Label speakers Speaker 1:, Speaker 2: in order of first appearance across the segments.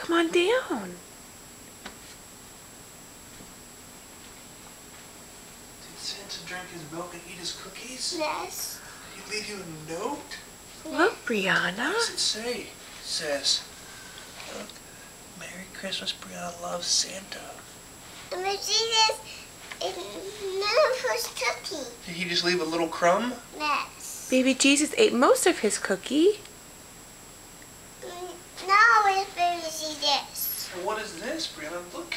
Speaker 1: Come on down.
Speaker 2: Did Santa drink his milk and eat his cookies?
Speaker 3: Yes.
Speaker 2: Did he leave you a note?
Speaker 1: Look, Brianna.
Speaker 2: What does it say? It says, look, Merry Christmas, Brianna loves Santa.
Speaker 3: And my Jesus is none of his cookie.
Speaker 2: Did he just leave a little crumb?
Speaker 3: Yes.
Speaker 1: Baby Jesus ate most of his cookie.
Speaker 3: Now it's baby Jesus.
Speaker 2: And what is this, Brianna? Look.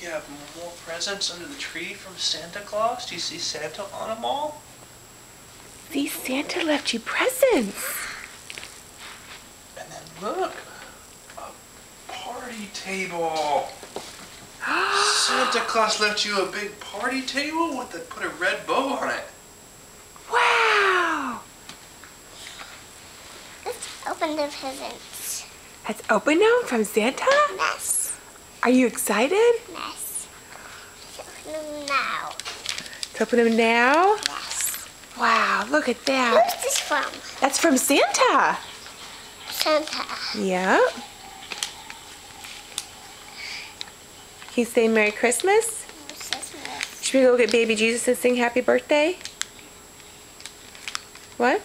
Speaker 2: You have more presents under the tree from Santa Claus. Do you see Santa on them all?
Speaker 1: See, Santa left you presents.
Speaker 2: And then look, a party table. Santa Claus left you a big party table with put a red bow on it.
Speaker 1: Wow.
Speaker 3: Let's open the presents.
Speaker 1: Let's open them from Santa?
Speaker 3: Yes.
Speaker 1: Are you excited?
Speaker 3: Yes. Let's open them now.
Speaker 1: Let's open them now?
Speaker 3: Yes.
Speaker 1: Wow, look at that.
Speaker 3: Who's this from?
Speaker 1: That's from Santa.
Speaker 3: Santa.
Speaker 1: Yep. Can you say Merry Christmas?
Speaker 3: Christmas.
Speaker 1: Should we go get baby Jesus and sing happy birthday? What?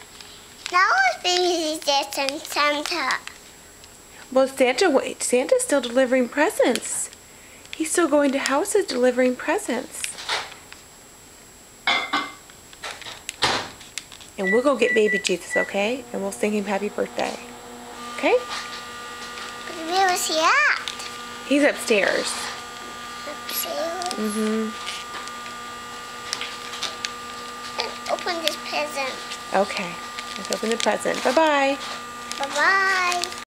Speaker 3: Now it's baby Jesus and Santa.
Speaker 1: Well, Santa's still delivering presents. He's still going to houses delivering presents. And we'll go get baby Jesus, okay? And we'll sing him happy birthday. Okay?
Speaker 3: But where was he at?
Speaker 1: He's upstairs.
Speaker 3: Upstairs. And open this present.
Speaker 1: Okay. Let's open the present. Bye-bye.
Speaker 3: Bye-bye.